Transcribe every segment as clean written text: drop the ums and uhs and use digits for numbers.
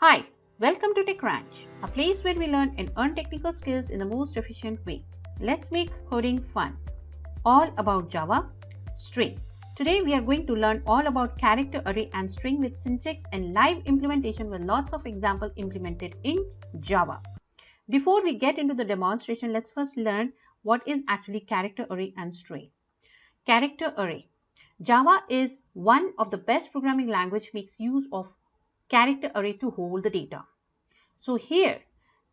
Hi, welcome to TechRanch, a place where we learn and earn technical skills in the most efficient way. Let's make coding fun. All about Java, string. Today we are going to learn all about character array and string with syntax and live implementation with lots of examples implemented in Java. Before we get into the demonstration, let's first learn what is actually character array and string. Character array. Java is one of the best programming language makes use of character array to hold the data. So here,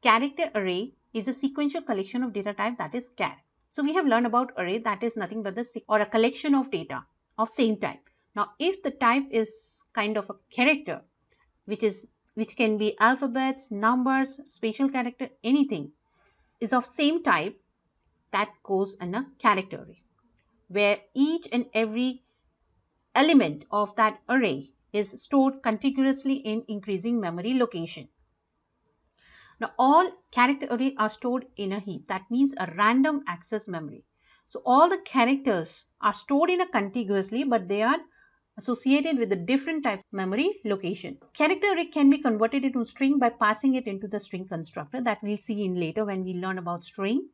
character array is a sequential collection of data type, that is char. So we have learned about array, that is nothing but a collection of data of same type. Now if the type is kind of a character, which can be alphabets, numbers, special character, anything is of same type, that goes in a character array, where each and every element of that array is stored contiguously in increasing memory location. Now all character array are stored in a heap, that means a random access memory. So all the characters are stored in a contiguously, but they are associated with a different type of memory location. Character array can be converted into string by passing it into the string constructor, that we'll see in later when we learn about string.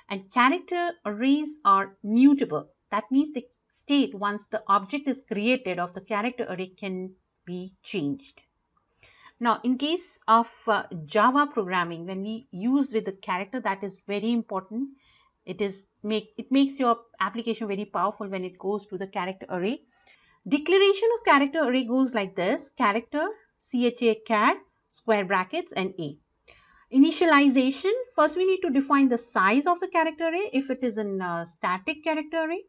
And character arrays are mutable, that means the state once the object is created of the character array can be changed. Now in case of Java programming, when we use with the character, that is very important. It makes your application very powerful when it goes to the character array. Declaration of character array goes like this: character, char, square brackets and a. Initialization, first we need to define the size of the character array if it is a static character array,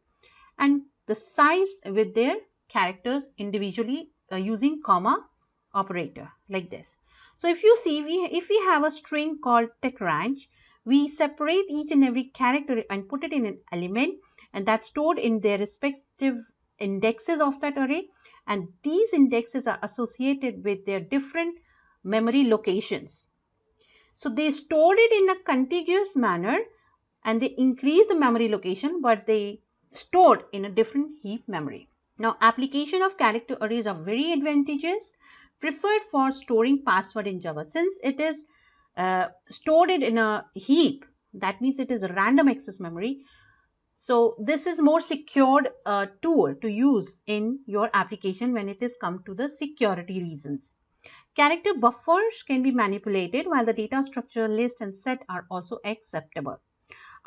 and the size with their characters individually using comma operator like this. So if you see, if we have a string called TechRanch, we separate each and every character and put it in an element, and that's stored in their respective indexes of that array, and these indexes are associated with their different memory locations. So they stored it in a contiguous manner and they increase the memory location, but they stored in a different heap memory. Now application of character arrays are very advantageous, preferred for storing password in Java. Since it is stored in a heap, that means it is a random access memory. So this is more secured tool to use in your application when it is come to the security reasons. Character buffers can be manipulated, while the data structure, list and set are also acceptable.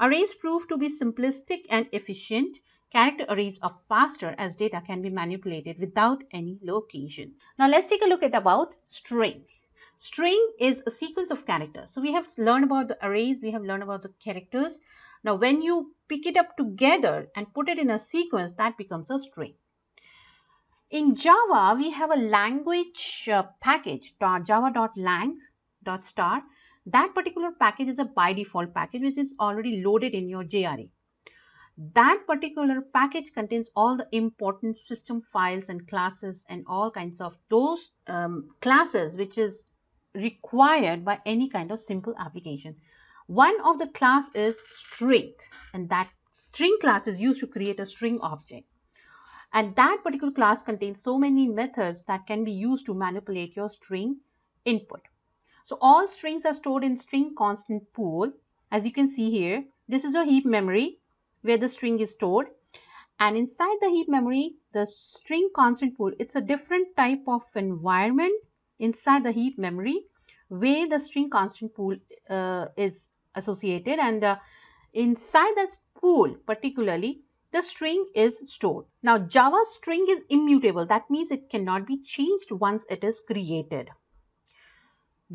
Arrays prove to be simplistic and efficient. Character arrays are faster as data can be manipulated without any location. Now let's take a look at about string. String is a sequence of characters. So we have learned about the arrays, we have learned about the characters. Now when you pick it up together and put it in a sequence, that becomes a string. In Java, we have a language package, java.lang.star. That particular package is a by default package which is already loaded in your JRE. That particular package contains all the important system files and classes and all kinds of those classes which is required by any kind of simple application. One of the class is string, and that string class is used to create a string object. And that particular class contains so many methods that can be used to manipulate your string input. So all strings are stored in string constant pool. As you can see here, this is a heap memory where the string is stored. And inside the heap memory, the string constant pool, it's a different type of environment inside the heap memory where the string constant pool is associated. And inside that pool particularly, the string is stored. Now Java string is immutable. That means it cannot be changed once it is created.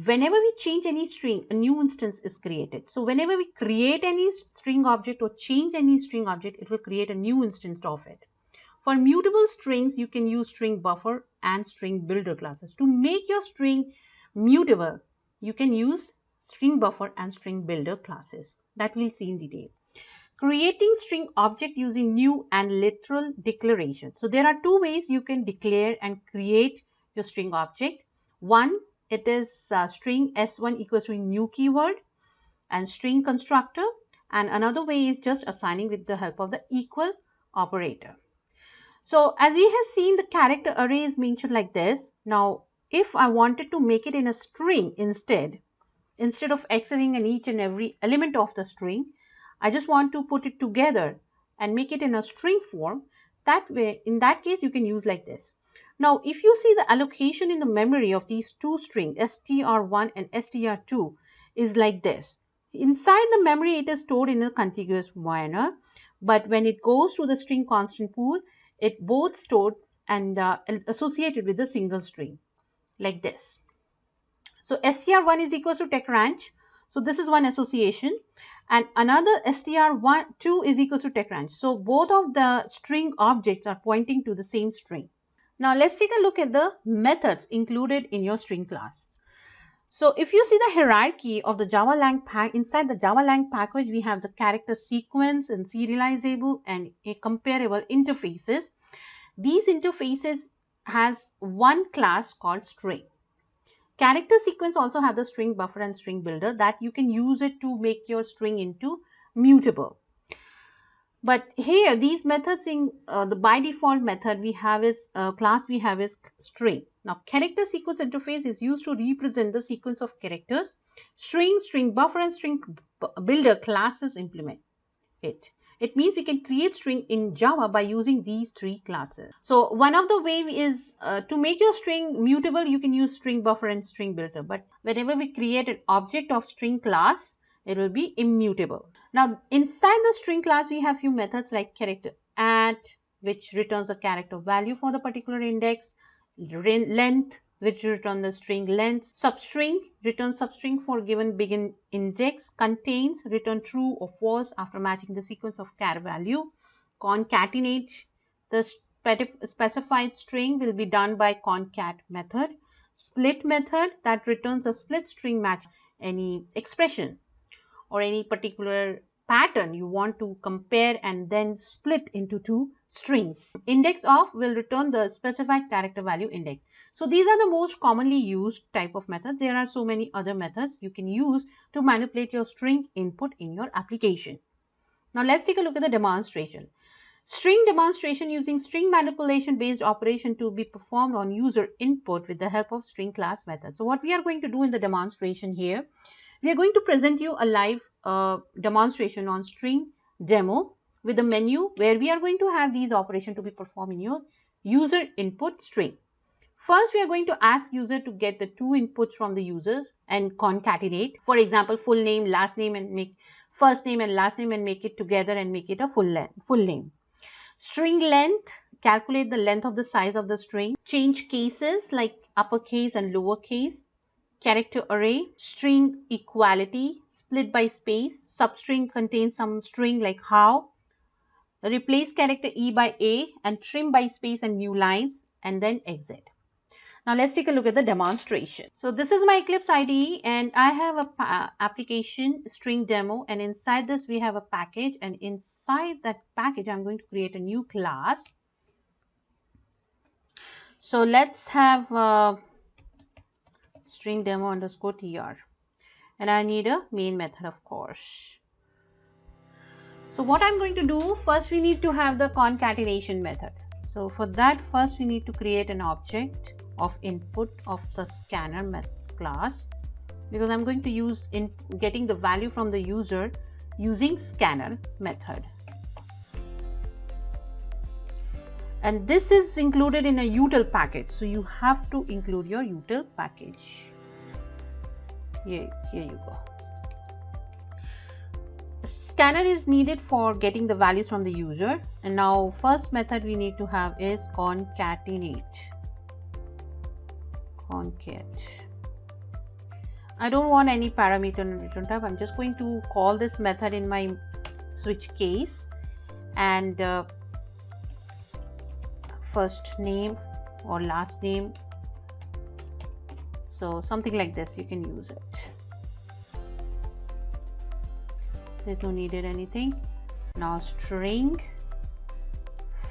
Whenever we change any string, a new instance is created. So whenever we create any string object or change any string object, it will create a new instance of it. For mutable strings, you can use string buffer and string builder classes. To make your string mutable, you can use string buffer and string builder classes. That we'll see in detail. Creating string object using new and literal declaration. So there are two ways you can declare and create your string object. One, it is string s1 equals to new keyword and string constructor, and another way is just assigning with the help of the equal operator. So as we have seen, the character array is mentioned like this. Now if I wanted to make it in a string instead of accessing in each and every element of the string, I just want to put it together and make it in a string form. That way, in that case, you can use like this. Now, if you see the allocation in the memory of these two strings, str1 and str2, is like this. Inside the memory, it is stored in a contiguous manner, but when it goes to the string constant pool, it both stored and associated with a single string, like this. So str1 is equals to TechRanch. So this is one association, and another str2 is equals to TechRanch. So both of the string objects are pointing to the same string. Now let's take a look at the methods included in your string class. So if you see the hierarchy of the JavaLang pack, inside the JavaLang package, we have the character sequence and serializable and a comparable interfaces. These interfaces has one class called string. Character sequence also have the string buffer and string builder that you can use it to make your string into mutable. But here these methods in the by default method we have is class we have is string. Now character sequence interface is used to represent the sequence of characters. String, string buffer and string builder classes implement it. It means we can create string in Java by using these three classes. So one of the way is to make your string mutable, you can use string buffer and string builder. But whenever we create an object of string class, it will be immutable. Now inside the string class, we have few methods like character add, which returns the character value for the particular index, length, which return the string length, substring, return substring for given begin index, contains, return true or false after matching the sequence of char value, concatenate, the specified string will be done by concat method, split method that returns a split string match any expression or any particular pattern you want to compare and then split into two strings. Index of will return the specified character value index. So these are the most commonly used type of methods. There are so many other methods you can use to manipulate your string input in your application. Now let's take a look at the demonstration. String demonstration using string manipulation based operation to be performed on user input with the help of string class method. So what we are going to do in the demonstration here, we are going to present you a live demonstration on string demo with a menu where we are going to have these operations to be performed in your user input string. First, we are going to ask user to get the two inputs from the user and concatenate. For example, full name, last name, and make first name and last name and make it together and make it a full name. String length, calculate the length of the size of the string. Change cases like uppercase and lowercase. Character array, string equality, split by space, substring contains some string like how, replace character E by A and trim by space and new lines and then exit. Now let's take a look at the demonstration. So this is my Eclipse IDE and I have a application string demo, and inside this we have a package, and inside that package I'm going to create a new class. So let's have string demo underscore tr, and I need a main method, of course. So what I'm going to do, first we need to have the concatenation method. So for that, first we need to create an object of input of the scanner class, because I'm going to use in getting the value from the user using scanner method. And this is included in a util package, so you have to include your util package. Here you go. Scanner is needed for getting the values from the user. And now first method we need to have is concatenate. Concat. I don't want any parameter in return type. I'm just going to call this method in my switch case, and first name or last name, so something like this, you can use it. There's no needed anything. Now string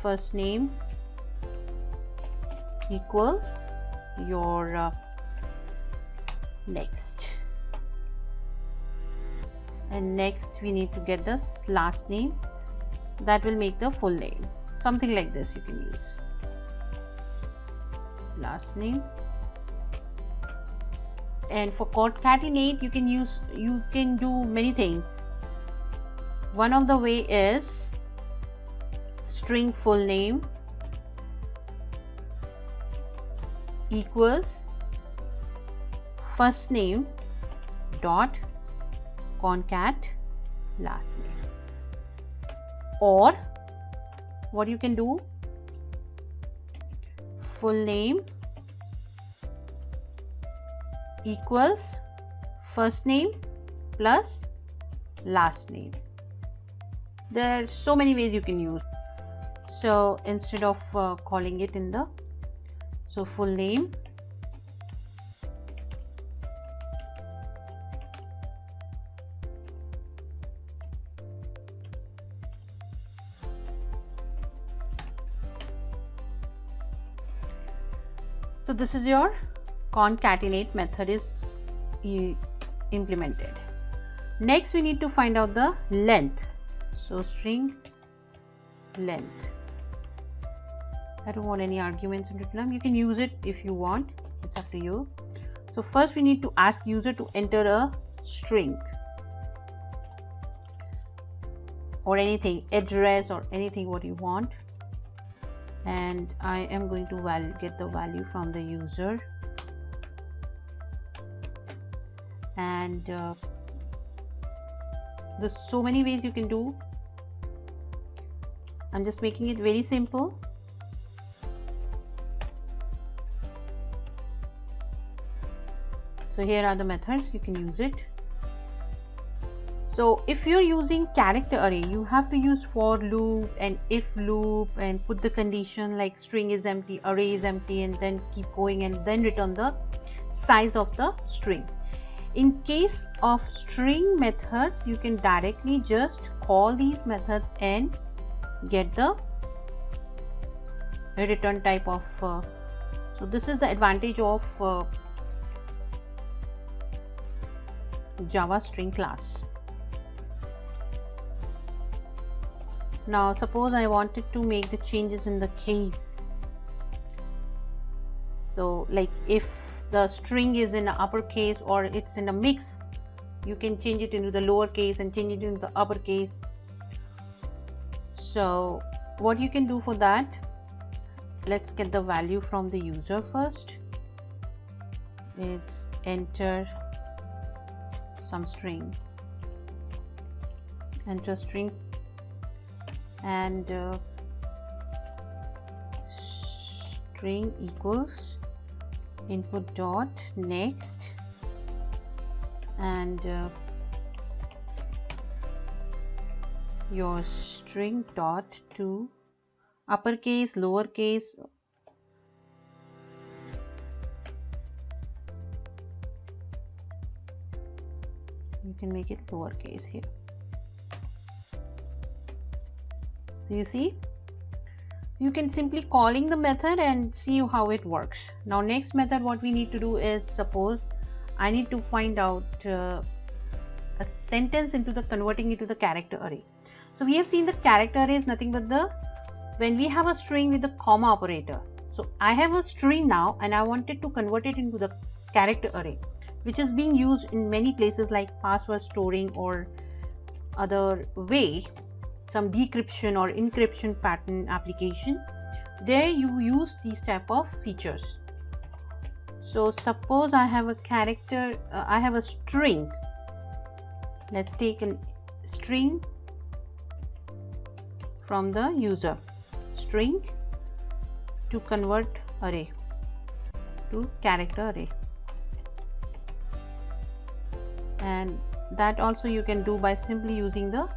first name equals your next, and next we need to get this last name, that will make the full name, something like this you can use. Last name And for concatenate, you can do many things. One of the way is string full name equals first name dot concat last name. Or what you can do, full name equals first name plus last name. There are so many ways you can use. So instead of calling it in the, so full name so this is your concatenate method is implemented. Next we need to find out the length. So string length. I don't want any arguments in return. You can use it if you want, it's up to you. So first we need to ask user to enter a string or anything, address or anything what you want, and I am going to get the value from the user. And there's so many ways you can do. I'm just making it very simple. So here are the methods, you can use it. So if you're using character array, you have to use for loop and if loop and put the condition like string is empty, array is empty, and then keep going and then return the size of the string. In case of string methods, you can directly just call these methods and get the return type of so this is the advantage of Java string class. Now suppose I wanted to make the changes in the case. So like if the string is in uppercase or it's in a mix, you can change it into the lowercase and change it into the uppercase. So what you can do for that, let's get the value from the user first. It's enter some string, enter string, and string equals input dot next, and your string dot to uppercase, lowercase, you can make it lowercase here. So you see, you can simply calling the method and see how it works. Now next method what we need to do is, suppose I need to find out a sentence into the converting it to the character array. So we have seen the character array is nothing but the when we have a string with the comma operator. So I have a string now and I wanted to convert it into the character array, which is being used in many places like password storing or other way, some decryption or encryption pattern application. There you use these type of features. So suppose I have a character, I have a string. Let's take a string from the user, string to convert array to character array, and that also you can do by simply using the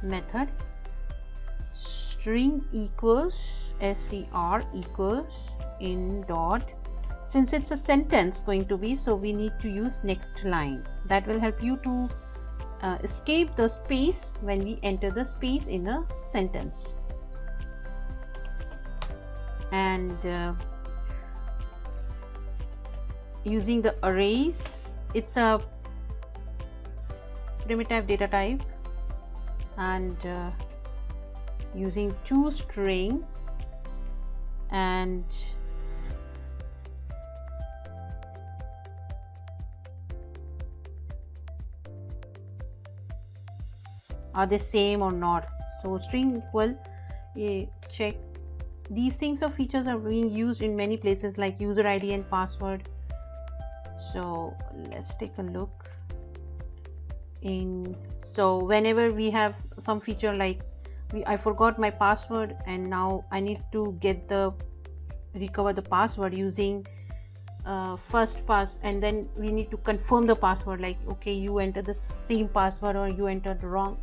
method string equals str equals in dot. Since it's a sentence going to be, so we need to use next line. That will help you to escape the space when we enter the space in a sentence. And using the arrays, it's a primitive data type, and using toString and are they same or not. So string equal, check. These things or features are being used in many places like user ID and password. So let's take a look in. So whenever we have some feature like I forgot my password and now I need to recover the password using first pass, and then we need to confirm the password, like okay, you enter the same password or you entered wrong,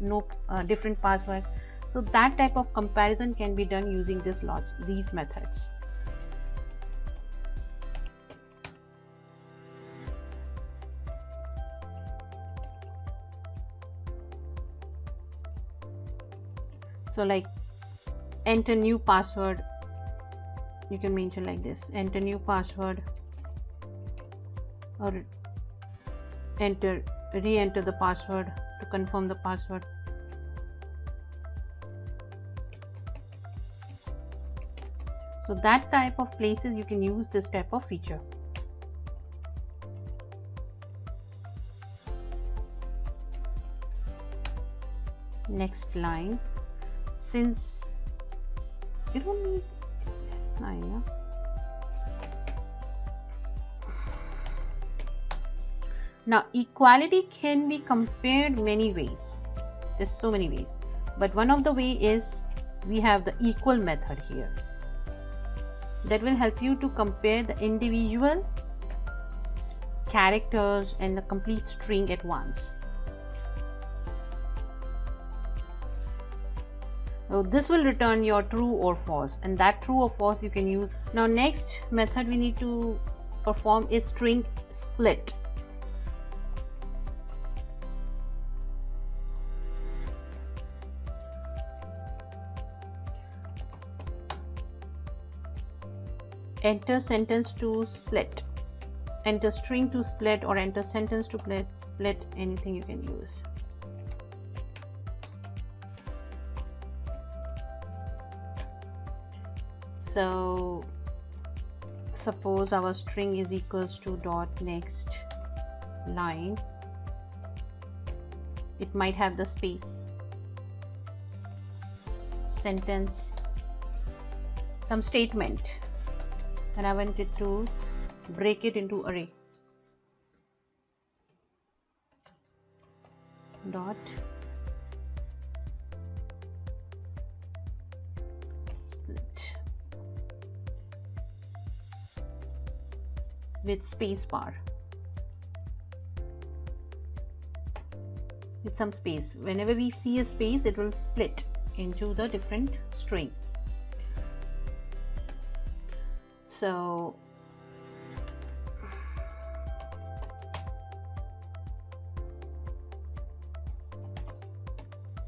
different password. So that type of comparison can be done using these methods. So like enter new password, you can mention like this, enter new password, or re-enter the password to confirm the password. So that type of places you can use this type of feature. Next line, since you don't need this line, yeah? Now equality can be compared many ways. There's so many ways, but one of the way is we have the equal method here that will help you to compare the individual characters and the complete string at once. So this will return your true or false, and that true or false you can use. Now next method we need to perform is string split. Enter sentence to split, enter string to split, or enter sentence to split, anything you can use. So suppose our string is equals to dot next line, it might have the space, sentence, some statement, and I wanted to break it into array. Dot split with space bar, with some space. Whenever we see a space, it will split into the different string. So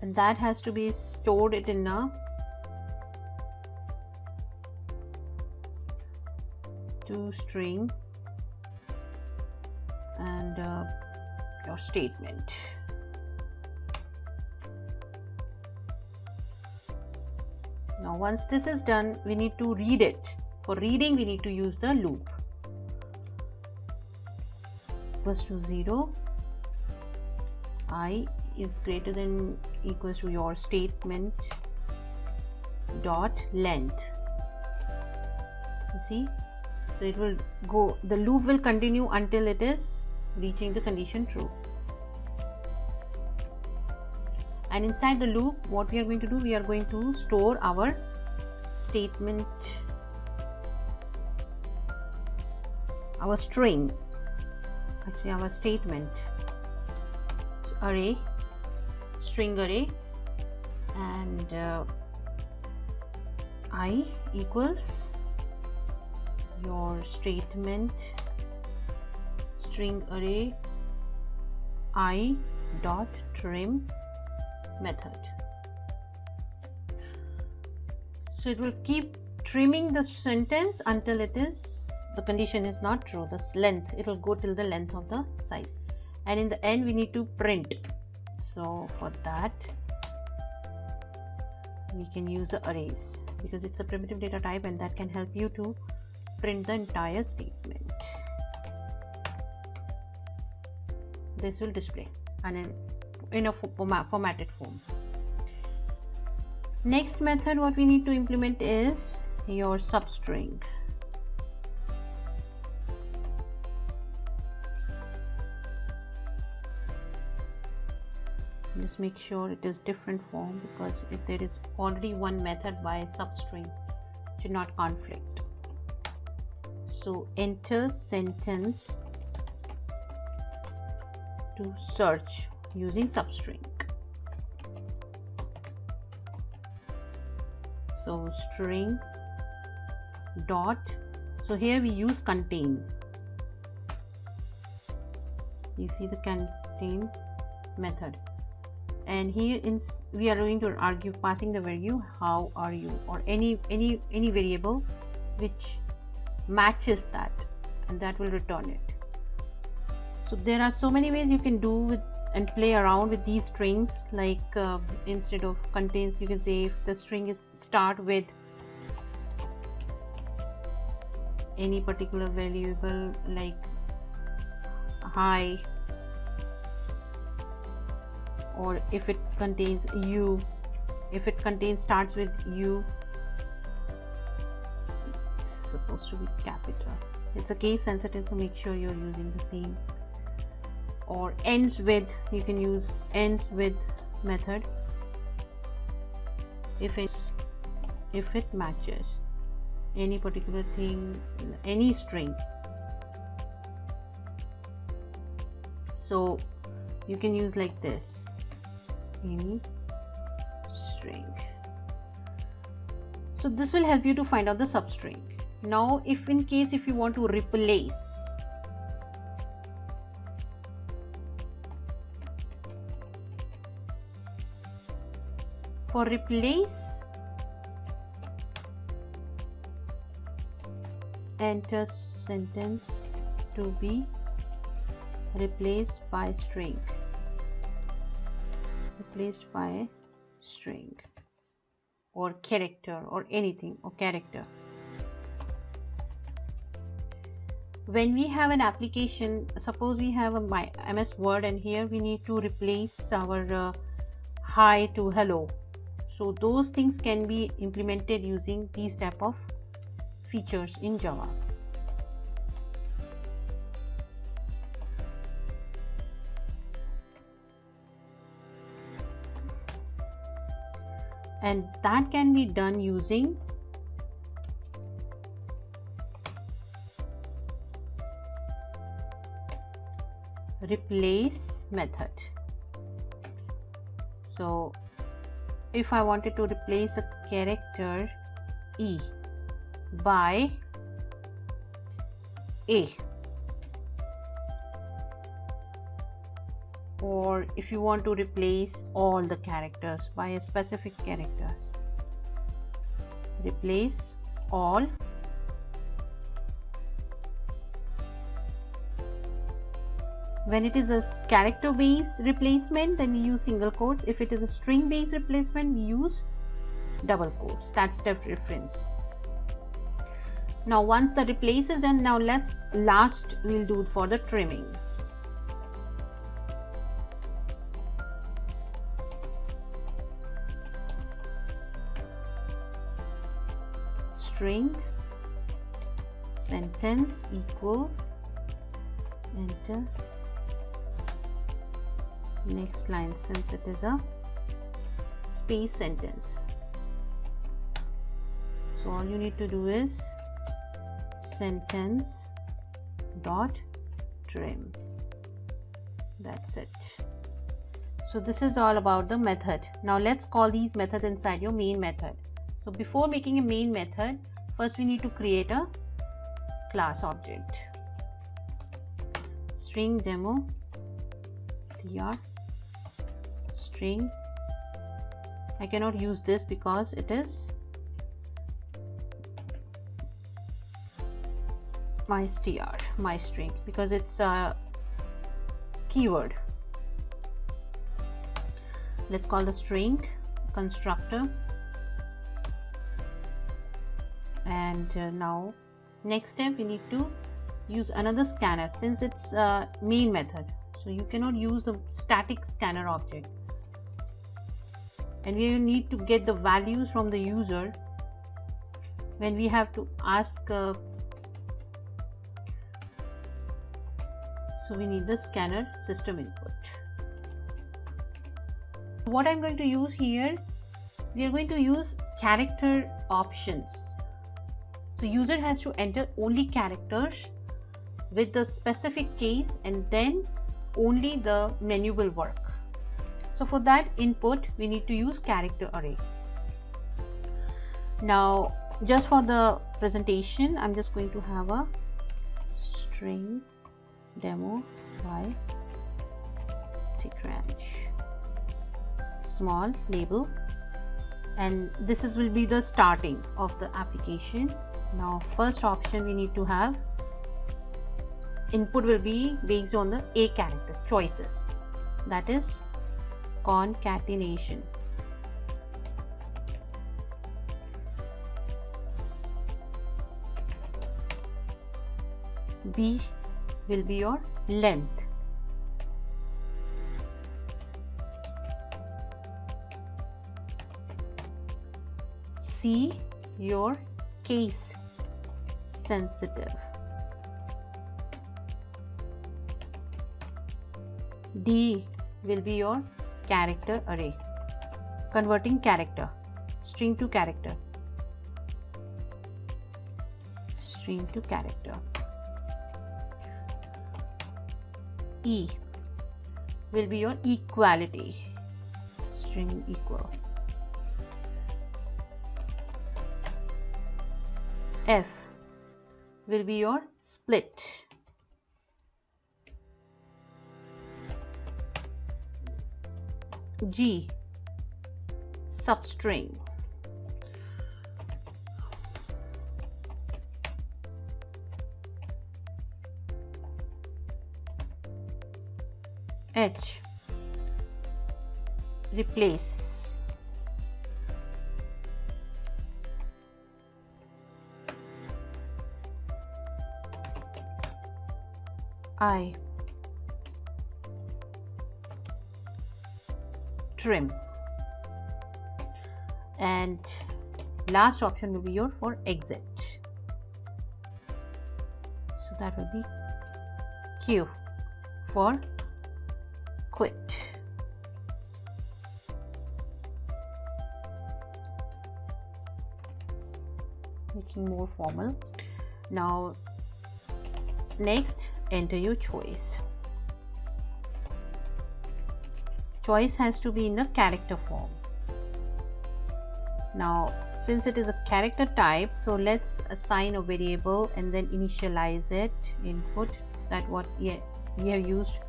and that has to be stored it in a toString and your statement. Now once this is done, we need to read it. For reading we need to use the loop. Equals to 0, I is greater than equals to your statement dot length. You see, so it will go, the loop will continue until it is reaching the condition true. And inside the loop, what we are going to do, we are going to store our statement, our string, actually our statement array, string array, and I equals your statement string array I dot trim method. So it will keep trimming the sentence until it is, the condition is not true, the length, it will go till the length of the size, and in the end we need to print. So for that we can use the arrays because it's a primitive data type, and that can help you to print the entire statement. This will display, and in a formatted form. Next method what we need to implement is your substring. Just make sure it is different form, because if there is already one method by substring, it should not conflict. So enter sentence to search using substring. So string dot, so here we use contain. You see the contain method, and here we are going to argue passing the value how are you, or any variable which matches that, and that will return it. So there are so many ways you can do with and play around with these strings, like instead of contains, you can say if the string is start with any particular variable like hi, or if it contains you, if it starts with you, it's supposed to be capital. It's a case sensitive, so make sure you're using the same. Or ends with, you can use ends with method if it matches any particular thing, any string. So you can use like this, any string. So this will help you to find out the substring. Now if in case if you want to replace, for replace, enter sentence to be replaced by string, replaced by string or character or anything, or character. When we have an application, suppose we have a MS Word, and here we need to replace our hi to hello. So those things can be implemented using these type of features in Java. And that can be done using replace method. So if I wanted to replace a character E by A, or if you want to replace all the characters by a specific character, replace all When it is a character based replacement, then we use single quotes. If it is a string based replacement, we use double quotes. That's the difference. Now once the replace is done, now we'll do for the trimming. String sentence equals, enter next line, since it is a space sentence. So all you need to do is sentence dot trim. That's it. So this is all about the method. Now let's call these methods inside your main method. So before making a main method, first we need to create a class object. String demo tr string. I cannot use this because it is my string, because it's a keyword. Let's call the string constructor. And now next step, we need to use another scanner since it's a main method. So you cannot use the static scanner object, and we need to get the values from the user when we have to ask. So we need the scanner system input. What I'm going to use here, we are going to use character options. So user has to enter only characters with the specific case, and then only the menu will work. So for that input we need to use character array. Now just for the presentation, I'm just going to have a string demo by TechCrunch, small label, and this will be the starting of the application. Now first option we need to have input will be based on the A character choices, that is concatenation. B will be your length. C your case sensitive. D will be your character array, converting character, string to character, string to character. E will be your equality, string equal. F will be your split. G substring. H replace. I trim, and last option will be your for exit. So that will be Q for quit. Making more formal. Now next, enter your choice. Choice has to be in the character form. Now since it is a character type, so let's assign a variable and then initialize it, input, that what we have used.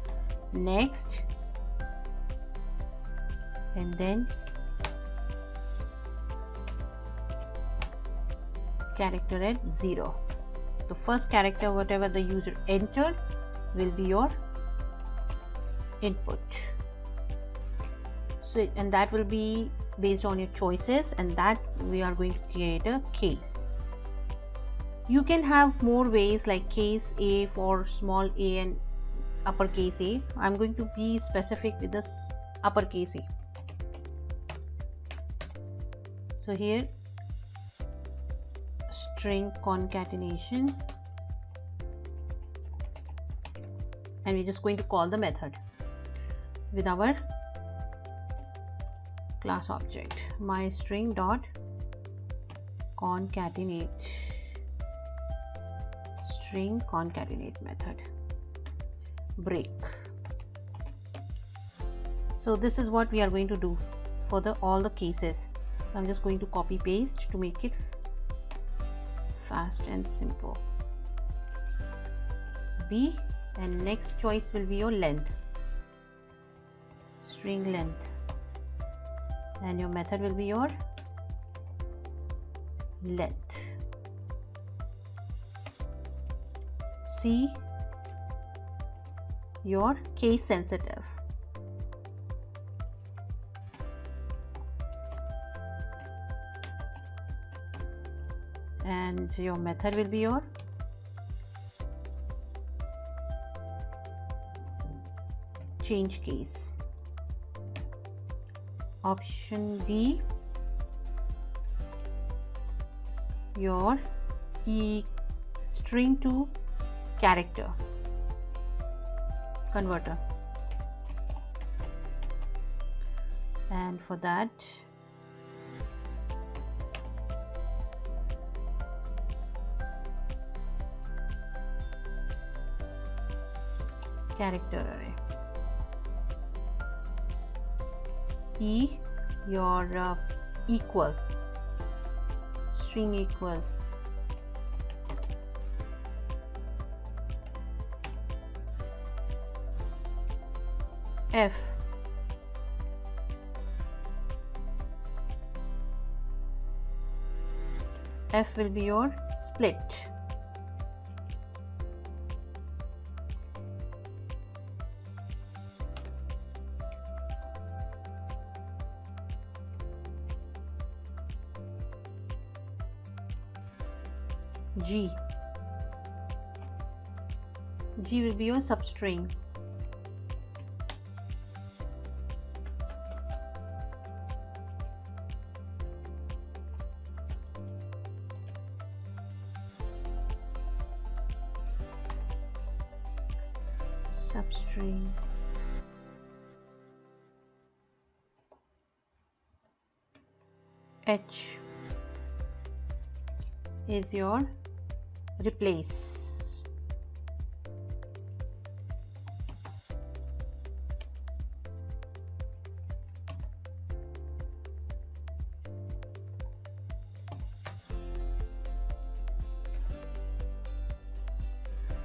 Next, and then character at 0. The first character whatever the user entered will be your input. So and that will be based on your choices, and that we are going to create a case. You can have more ways like case A for small a and uppercase A. I'm going to be specific with this uppercase A. So here string concatenation, and we're just going to call the method with our class object, my string dot concatenate, string concatenate method, break. So this is what we are going to do for all the cases. So I'm just going to copy paste to make it fast and simple. B, and next choice will be your length, string length, and your method will be your length. C, your case sensitive, and your method will be your change case. Option D, your string to character converter. And for that, character array. E, your equal, string equal. F, F will be your split. G, G will be your substring. Substring. H is your replace.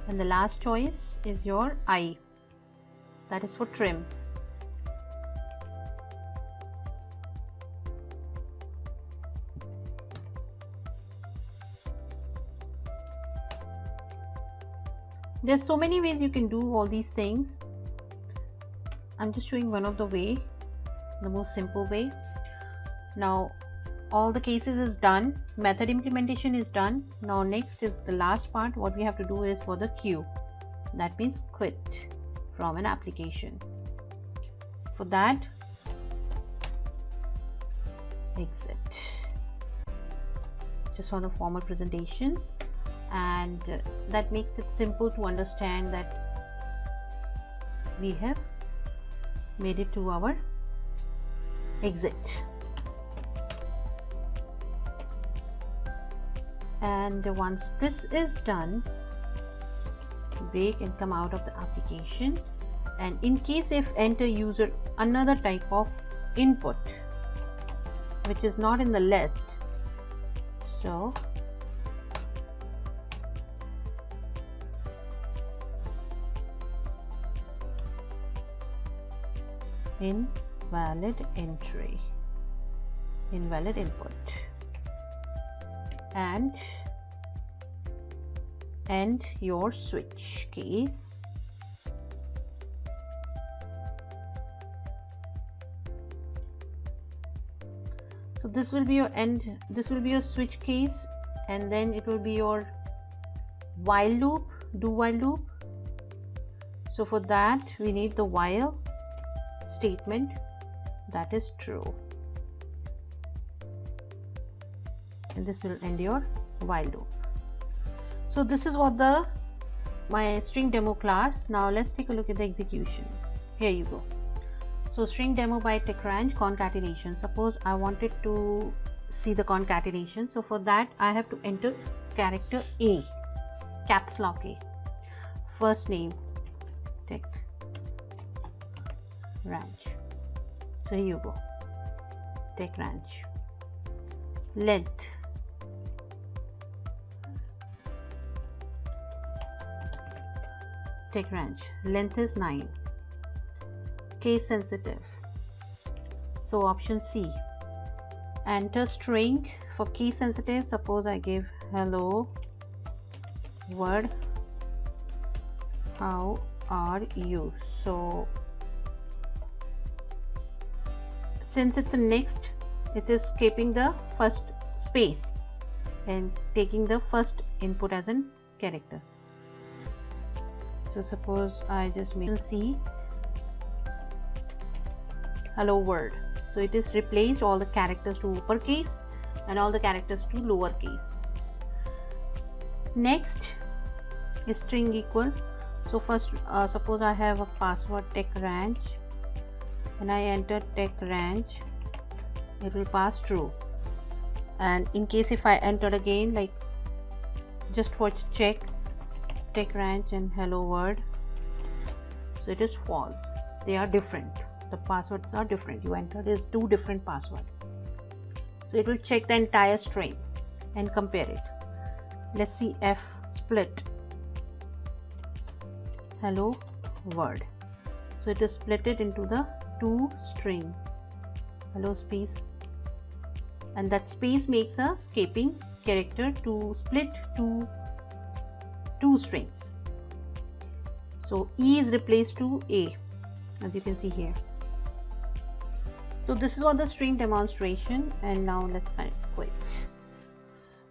And the last choice is your I, that is for trim. There's so many ways you can do all these things. I'm just showing one of the way, the most simple way. Now all the cases is done, method implementation is done. Now next is the last part. What we have to do is for the queue, that means quit from an application. For that, exit, just for the formal presentation, and that makes it simple to understand that we have made it to our exit. And once this is done, break and come out of the application. And in case if enter user another type of input which is not in the list, so invalid entry, invalid input, and end your switch case. So this will be your end, this will be your switch case, and then it will be your while loop, do while loop. So for that we need the while statement, that is true, and this will end your while loop. So this is what the my string demo class. Now let's take a look at the execution. Here you go. So string demo by TechCrunch concatenation. Suppose I wanted to see the concatenation, so for that I have to enter character A, caps lock A, first name TechCrunch. So here you go, TechCrunch. Length, TechCrunch, length is 9. Case sensitive, so option C, enter string for case sensitive. Suppose I give hello world, how are you. So since it's a next, it is keeping the first space and taking the first input as an character. So suppose I just make C, hello world. So it is replaced all the characters to uppercase and all the characters to lowercase. Next is string equal. So first suppose I have a password TechRanch and I enter TechRanch, it will pass true. And in case if I enter again, like just for check, TechRanch and hello world, so it is false. They are different, the passwords are different. You enter these two different passwords, so it will check the entire string and compare it. Let's see F split hello world. So it is split it into the two string, hello space, and that space makes a escaping character to split to two strings. So E is replaced to A, as you can see here. So this is what the string demonstration, and now let's kind of quit.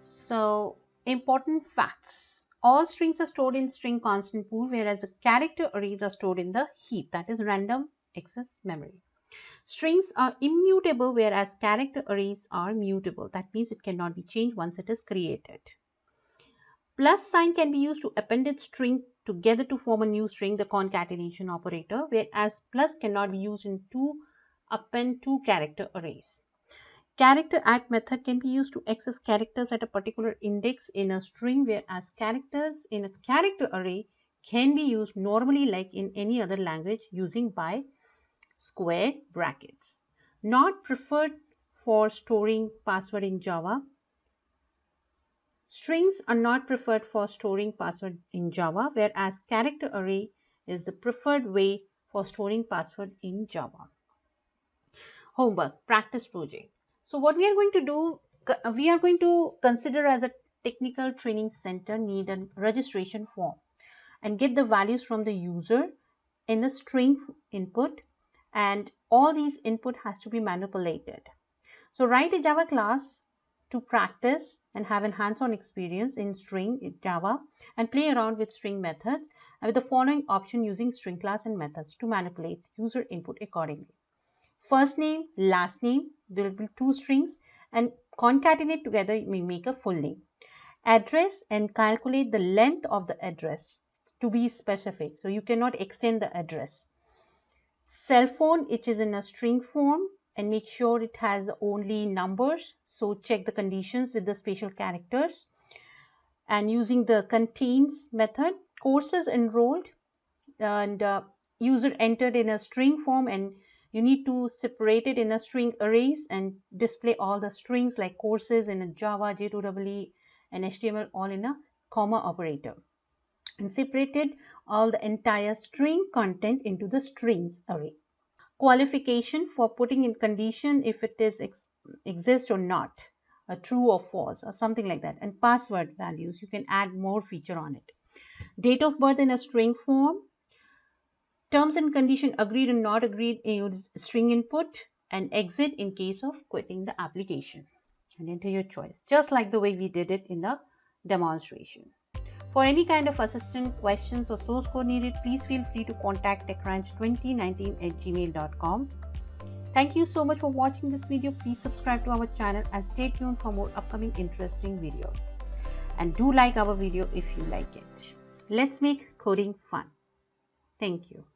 So important facts: all strings are stored in string constant pool, whereas the character arrays are stored in the heap, that is random access memory. Strings are immutable, whereas character arrays are mutable. That means it cannot be changed once it is created. Plus sign can be used to append its string together to form a new string, the concatenation operator, whereas plus cannot be used to append two character arrays. Character at method can be used to access characters at a particular index in a string, whereas characters in a character array can be used normally like in any other language using by square brackets. Not preferred for storing password in Java. Strings are not preferred for storing password in Java, whereas character array is the preferred way for storing password in Java. Homework, practice project. So what we are going to do, we are going to consider as a technical training center need a registration form and get the values from the user in the string input, and all these input has to be manipulated. So write a Java class to practice and have a hands-on experience in string in Java and play around with string methods and with the following option using string class and methods to manipulate user input accordingly. First name, last name, there will be two strings, and concatenate together you may make a full name. Address, and calculate the length of the address to be specific, so you cannot extend the address. Cell phone, it is in a string form, and make sure it has only numbers, so check the conditions with the special characters. And using the contains method, courses enrolled, and user entered in a string form, and you need to separate it in a string arrays and display all the strings like courses in a Java, J2EE and HTML all in a comma operator, and separated all the entire string content into the strings array. Qualification for putting in condition if it is exist or not, a true or false or something like that, and password values, you can add more feature on it. Date of birth in a string form, terms and condition agreed or not agreed in string input, and exit in case of quitting the application, and enter your choice just like the way we did it in the demonstration. For any kind of assistance, questions or source code needed, please feel free to contact techranch2019@gmail.com. Thank you so much for watching this video. Please subscribe to our channel and stay tuned for more upcoming interesting videos. And do like our video if you like it. Let's make coding fun. Thank you.